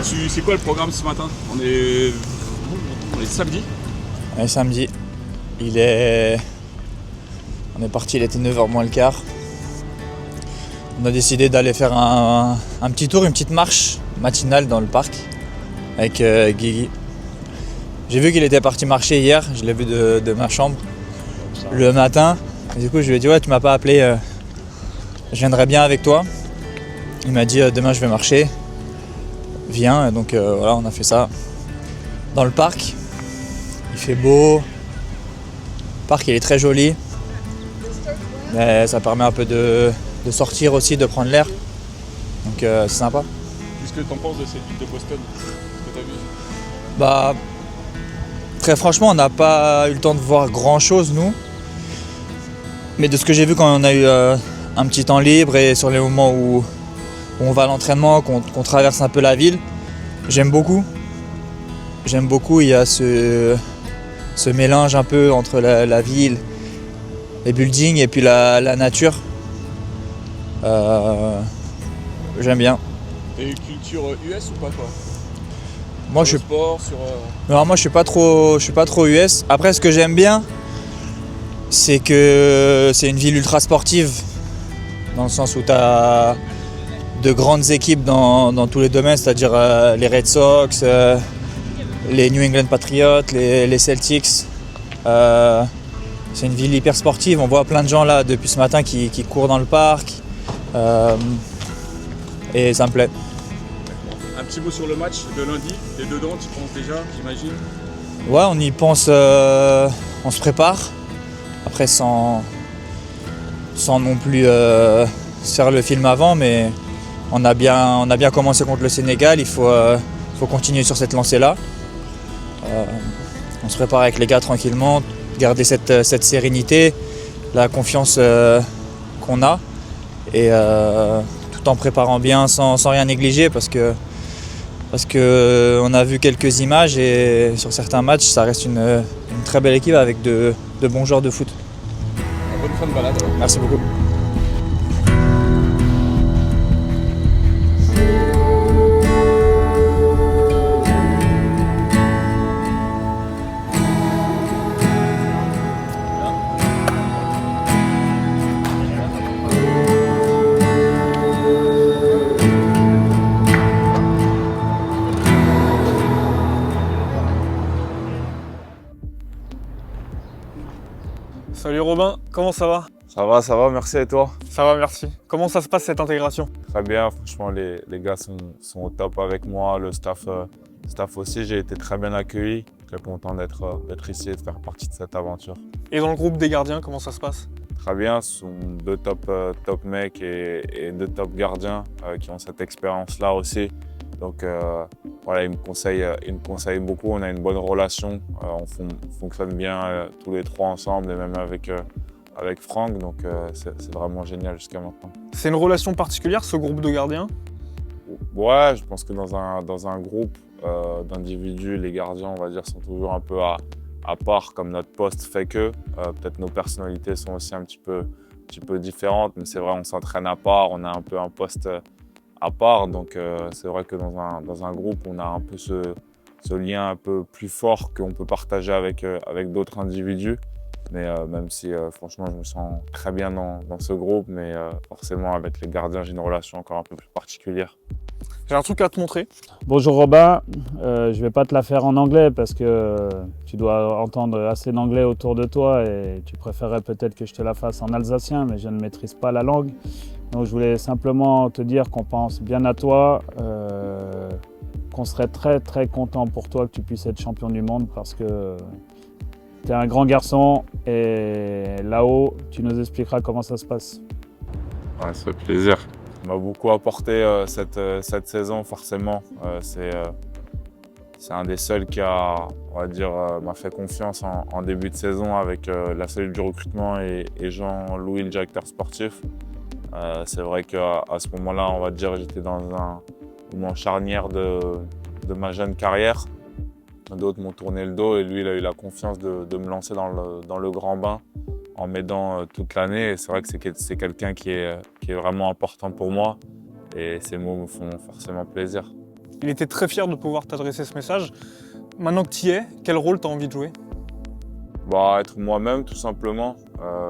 C'est quoi le programme ce matin? On est samedi. Ouais, samedi. On est parti, il était 9h moins le quart. On a décidé d'aller faire un petit tour, une petite marche matinale dans le parc avec Guigui. J'ai vu qu'il était parti marcher hier, je l'ai vu de ma chambre le matin. Et du coup, je lui ai dit ouais, tu m'as pas appelé, je viendrai bien avec toi. Il m'a dit demain je vais marcher, viens. Et donc voilà, on a fait ça dans le parc. Il fait beau, le parc il est très joli, mais ça permet un peu de sortir aussi, de prendre l'air. Donc c'est sympa. Qu'est-ce que tu en penses de cette ville de Boston? Ce que tu as vu? Bah, très franchement, on n'a pas eu le temps de voir grand chose nous. Mais de ce que j'ai vu quand on a eu un petit temps libre et sur les moments où on va à l'entraînement, qu'on traverse un peu la ville, j'aime beaucoup. J'aime beaucoup, il y a ce mélange un peu entre la ville, les buildings et puis la nature. J'aime bien. T'as une culture US ou pas toi? Moi sur le sport, sur... Non, moi je suis pas trop US. Après ce que j'aime bien, c'est que c'est une ville ultra sportive, dans le sens où tu as de grandes équipes dans tous les domaines, c'est-à-dire les Red Sox, les New England Patriots, les Celtics. C'est une ville hyper sportive, on voit plein de gens là depuis ce matin qui courent dans le parc. Et ça me plaît. Un petit mot sur le match de lundi, t'es dedans, tu penses déjà, j'imagine? Ouais, on y pense, on se prépare. Après sans non plus faire le film avant, mais on a bien commencé contre le Sénégal, il faut continuer sur cette lancée-là. On se prépare avec les gars tranquillement, garder cette sérénité, la confiance qu'on a, et tout en préparant bien sans rien négliger parce que on a vu quelques images et sur certains matchs ça reste une très belle équipe avec de bons joueurs de foot. Bonne fin de balade. Merci beaucoup. Salut Robin, comment ça va? Ça va, merci et toi? Ça va, merci. Comment ça se passe cette intégration? Très bien, franchement les gars sont au top avec moi, le staff aussi, j'ai été très bien accueilli, très content d'être ici et de faire partie de cette aventure. Et dans le groupe des gardiens, comment ça se passe? Très bien, ce sont deux top mecs et deux top gardiens qui ont cette expérience-là aussi. Donc voilà, ils me conseillent beaucoup, on a une bonne relation, on fonctionne bien tous les trois ensemble et même avec Franck, donc c'est vraiment génial jusqu'à maintenant. C'est une relation particulière ce groupe de gardiens? Ouais, je pense que dans un groupe d'individus, les gardiens, on va dire, sont toujours un peu à part, comme notre poste fait que. Peut-être nos personnalités sont aussi un petit peu différentes, mais c'est vrai, on s'entraîne à part, on a un peu un poste à part, donc c'est vrai que dans un groupe, on a un peu ce lien un peu plus fort qu'on peut partager avec d'autres individus. Mais même si franchement je me sens très bien dans ce groupe, mais forcément avec les gardiens j'ai une relation encore un peu plus particulière. J'ai un truc à te montrer. Bonjour Robin, je ne vais pas te la faire en anglais parce que tu dois entendre assez d'anglais autour de toi et tu préférerais peut-être que je te la fasse en alsacien, mais je ne maîtrise pas la langue. Donc je voulais simplement te dire qu'on pense bien à toi, qu'on serait très très content pour toi que tu puisses être champion du monde parce que tu es un grand garçon et là-haut tu nous expliqueras comment ça se passe. Ouais, ça fait plaisir. Ça m'a beaucoup apporté cette saison forcément. C'est un des seuls qui m'a fait confiance en début de saison avec la cellule du recrutement et Jean-Louis, le directeur sportif. C'est vrai qu'à ce moment-là, on va dire, j'étais dans un moment charnière de ma jeune carrière. D'autres m'ont tourné le dos et lui, il a eu la confiance de me lancer dans le grand bain en m'aidant toute l'année. Et c'est vrai que c'est quelqu'un qui est vraiment important pour moi et ces mots me font forcément plaisir. Il était très fier de pouvoir t'adresser ce message. Maintenant que tu y es, quel rôle tu as envie de jouer? Être moi-même tout simplement,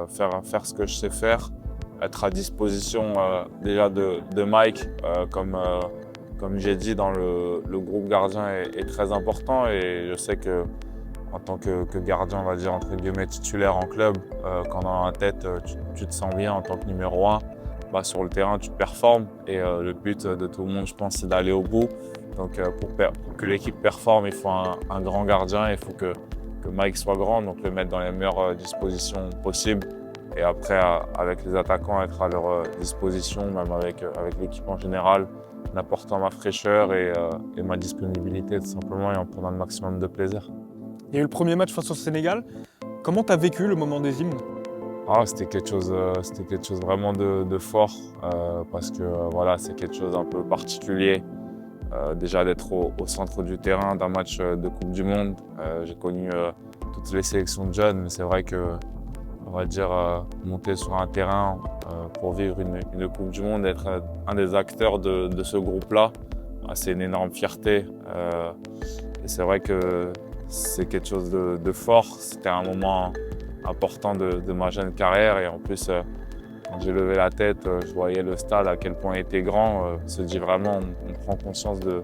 faire ce que je sais faire, être à disposition déjà de Mike, comme j'ai dit, dans le groupe gardien est très important et je sais que en tant que gardien, on va dire entre guillemets titulaire en club, quand dans la tête tu te sens bien en tant que numéro 1, sur le terrain tu performes et le but de tout le monde je pense c'est d'aller au bout. Donc pour que l'équipe performe il faut un grand gardien, il faut que Mike soit grand, donc le mettre dans les meilleures dispositions possibles. Et après, avec les attaquants, être à leur disposition, même avec l'équipe en général, en apportant ma fraîcheur et ma disponibilité tout simplement et en prenant le maximum de plaisir. Il y a eu le premier match face au Sénégal. Comment tu as vécu le moment des hymnes? C'était quelque chose vraiment de fort parce que c'est quelque chose d'un peu particulier. Déjà d'être au centre du terrain d'un match de Coupe du Monde. J'ai connu toutes les sélections de jeunes, mais c'est vrai que monter sur un terrain pour vivre une Coupe du Monde, être un des acteurs de ce groupe-là, c'est une énorme fierté. Et c'est vrai que c'est quelque chose de fort. C'était un moment important de ma jeune carrière et en plus, quand j'ai levé la tête, je voyais le stade, à quel point il était grand. On se dit vraiment, on prend conscience de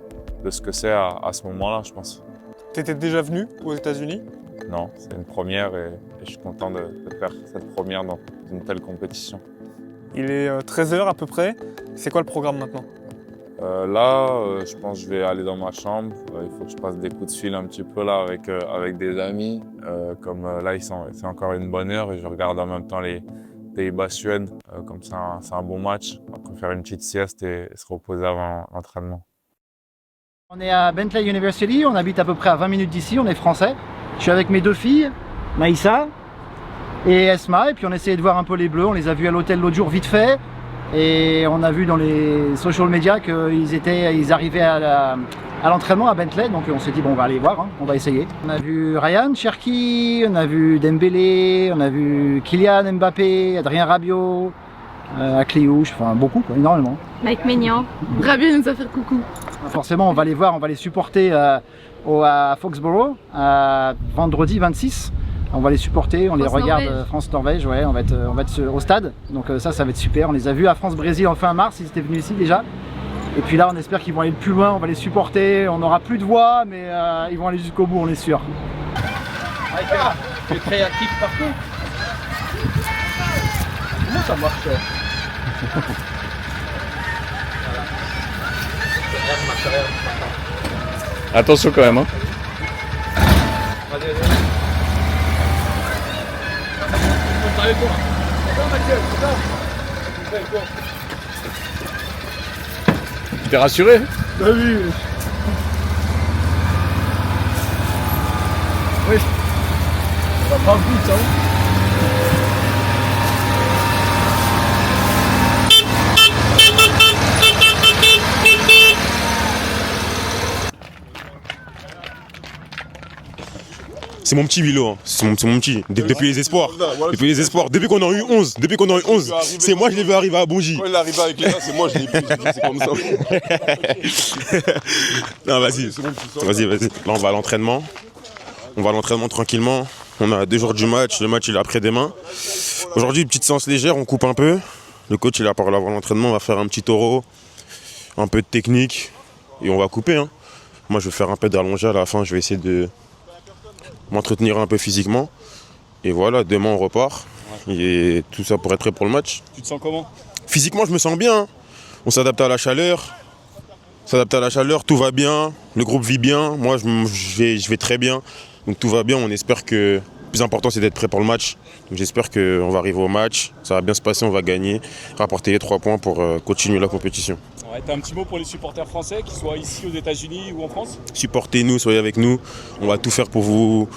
ce que c'est à ce moment-là, je pense. Tu étais déjà venu aux États-Unis? Non, c'est une première et je suis content de faire cette première dans une telle compétition. Il est 13h à peu près. C'est quoi le programme maintenant? Je pense que je vais aller dans ma chambre. Il faut que je passe des coups de fil un petit peu là avec des amis. Là, c'est encore une bonne heure et je regarde en même temps les Pays-Bas-Suède. Comme ça, c'est un bon match. On peut faire une petite sieste et se reposer avant l'entraînement. On est à Bentley University, on habite à peu près à 20 minutes d'ici, on est français. Je suis avec mes deux filles, Maïssa et Esma, et puis on essayait de voir un peu les Bleus. On les a vus à l'hôtel l'autre jour vite fait. Et on a vu dans les social media qu'ils arrivaient à l'entraînement à Bentley, donc on s'est dit bon, on va aller voir, on va essayer. On a vu Ryan Cherki, on a vu Dembélé, on a vu Kylian Mbappé, Adrien Rabiot, Akliouche, enfin beaucoup, énormément. Mike Maignan, Rabiot nous a fait coucou. Forcément, on va les voir, on va les supporter à Foxborough, vendredi 26. On va les supporter, on les regarde France-Norvège, ouais, on va être au stade, donc ça va être super. On les a vus à France-Brésil en fin mars, ils étaient venus ici déjà. Et puis là on espère qu'ils vont aller plus loin, on va les supporter, on n'aura plus de voix, mais ils vont aller jusqu'au bout, on est sûr. Tu es créatif partout. Comment ça marche? Attention quand même. Hein. T'es rassuré? T'as vu? Oui. Ça va pas vite, hein. C'est mon petit Vilo, hein. C'est mon petit. Depuis les espoirs. Depuis les espoirs. Depuis qu'on en a eu 11. C'est moi je l'ai vu arriver à Bongy. Quand il est arrivé avec les gars, c'est moi je l'ai vu. C'est comme ça. Non, vas-y. Vas-y. Là, on va à l'entraînement. On va à l'entraînement tranquillement. On a 2 jours du match. Le match il est après-demain. Aujourd'hui, petite séance légère, on coupe un peu. Le coach il a parlé avant l'entraînement. On va faire un petit taureau. Un peu de technique. Et on va couper. Hein. Moi je vais faire un peu d'allongé à la fin. Je vais essayer de m'entretenir un peu physiquement. Et voilà, demain on repart. Et tout ça pour être prêt pour le match. Tu te sens comment? Physiquement, je me sens bien. On s'adapte à la chaleur. Tout va bien. Le groupe vit bien. Moi, je vais très bien. Donc tout va bien. On espère que le plus important, c'est d'être prêt pour le match. Donc j'espère qu'on va arriver au match. Ça va bien se passer, on va gagner. Rapporter les 3 points pour continuer la compétition. Ouais, t'as un petit mot pour les supporters français, qu'ils soient ici aux États-Unis ou en France? Supportez-nous, soyez avec nous. On va tout faire pour vous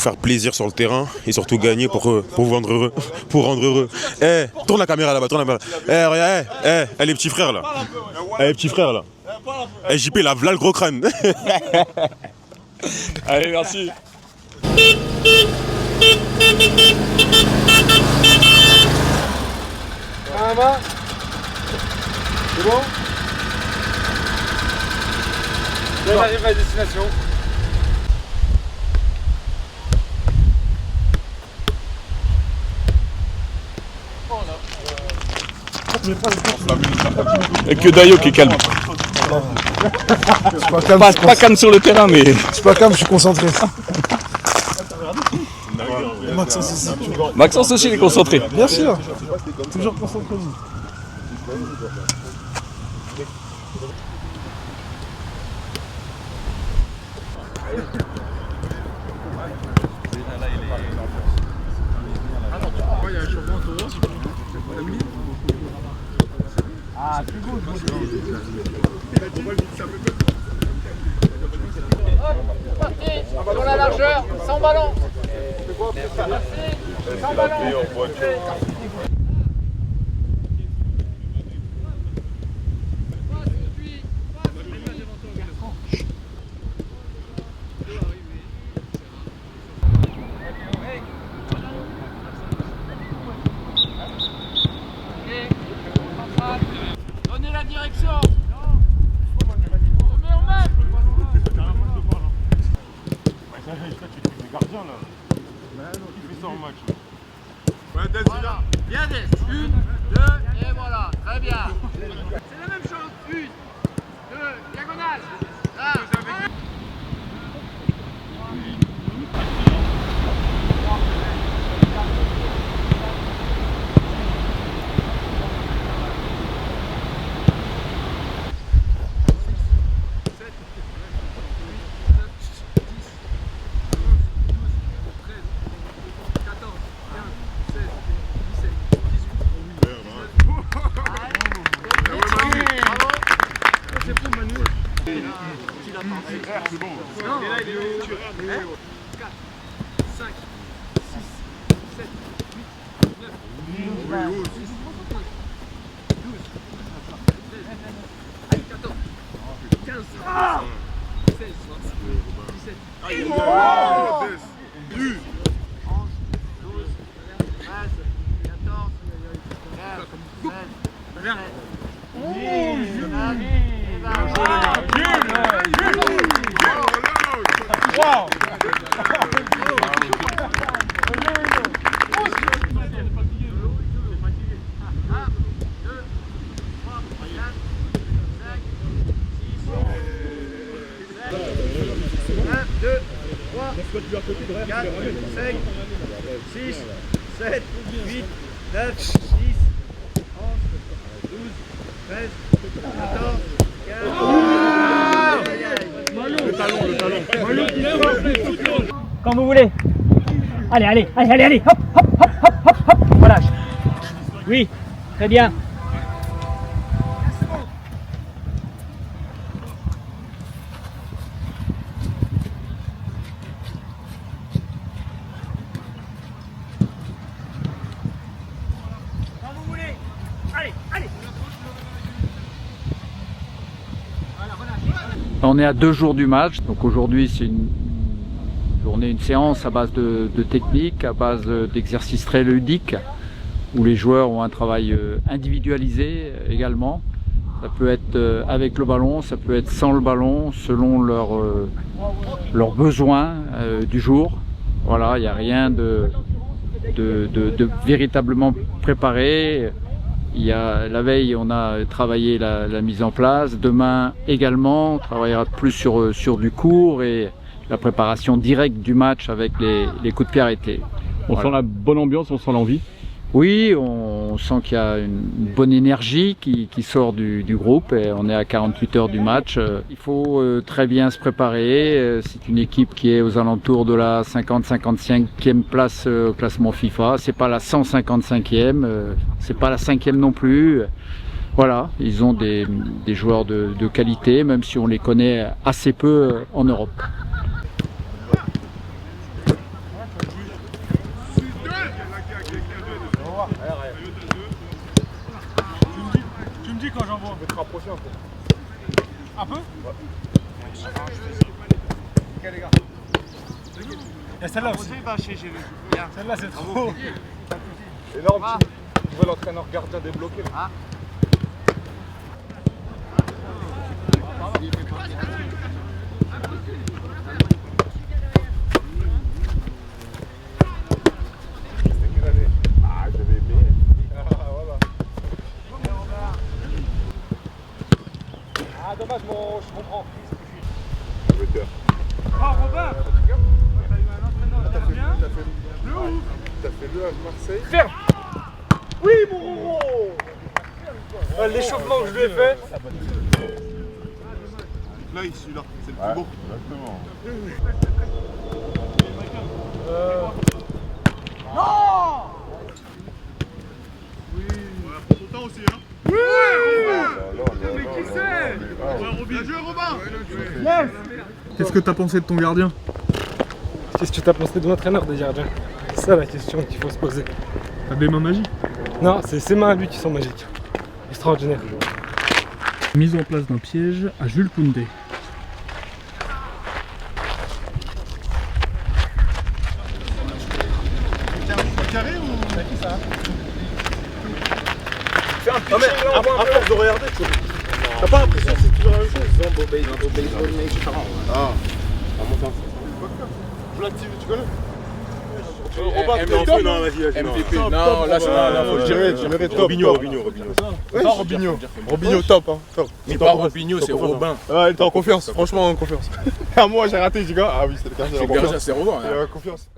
faire plaisir sur le terrain et surtout gagner pour vous rendre heureux. Tourne la caméra là-bas, regarde, les petits frères là. Les petits frères là. JP, là, voilà le gros crâne. Allez, merci. Ça va? C'est bon? J'arrive à destination. Et que Dayo qui est calme. Pas calme sur le terrain, mais. Je suis pas calme, je suis concentré. Maxence aussi. Maxence aussi, il est concentré. Bien sûr. Toujours concentré. Sur la largeur, sans ballon. Sans ballon. Donnez la direction. Voilà. Bien Des. 1, 2 et voilà. Très bien. C'est la même chose. 1, 2, diagonale. Là. Quand vous voulez. Allez, allez, allez, allez, allez, hop, hop, hop, hop, hop, hop, voilà. Oui, très bien. Quand vous voulez. Allez, allez. On est à 2 jours du match, donc aujourd'hui c'est une séance à base de technique, à base d'exercices très ludiques, où les joueurs ont un travail individualisé également. Ça peut être avec le ballon, ça peut être sans le ballon, selon leurs besoins du jour. Voilà, il n'y a rien de véritablement préparé. La veille, on a travaillé la mise en place. Demain également, on travaillera plus sur du court et la préparation directe du match avec les coups de pied arrêtés. On sent la bonne ambiance, on sent l'envie. Oui, on sent qu'il y a une bonne énergie qui sort du groupe et on est à 48 heures du match. Il faut très bien se préparer. C'est une équipe qui est aux alentours de la 50-55e place au classement FIFA. C'est pas la 155e, c'est pas la 5e non plus. Voilà, ils ont des joueurs de qualité, même si on les connaît assez peu en Europe. Tu me dis quand j'envoie. Je vais te rapprocher un peu. Un peu? Ouais. Ok les gars. Et celle-là aussi. Celle-là c'est trop. Énorme. Tu vois l'entraîneur gardien débloqué. Ah. cœur. Oh Robin. T'as fait le Havre Marseille. Ferme. Oui mon Roro. L'échauffement que je lui ai fait. Là, celui-là, c'est le plus beau. Exactement. Non. Oui. Ouais, ton temps aussi, hein. Oui. Mais qui c'est? Bien joué, Robin. Yes. Qu'est-ce que t'as pensé de ton gardien? Qu'est-ce que tu as pensé de l'entraîneur des gardiens? C'est ça la question qu'il faut se poser. T'as des mains magiques? Non, c'est ses mains à lui qui sont magiques. Extraordinaire. Mise en place d'un piège à Jules Koundé. Carré ou qui ça? Fais un Non mais à force de regarder, t'as pas l'impression que c'est toujours la même chose? Ah. Vladi, tu connais? Robin, non, vas-y. MVP. Non, là, je dirais top. Robinho. Robinho, top. C'est pas Robinho, c'est Robin. Ouais, il était en confiance, franchement en confiance. Moi, j'ai raté, j'ai dit, ah oui, c'était le gardien. C'est Robin. Il avait confiance.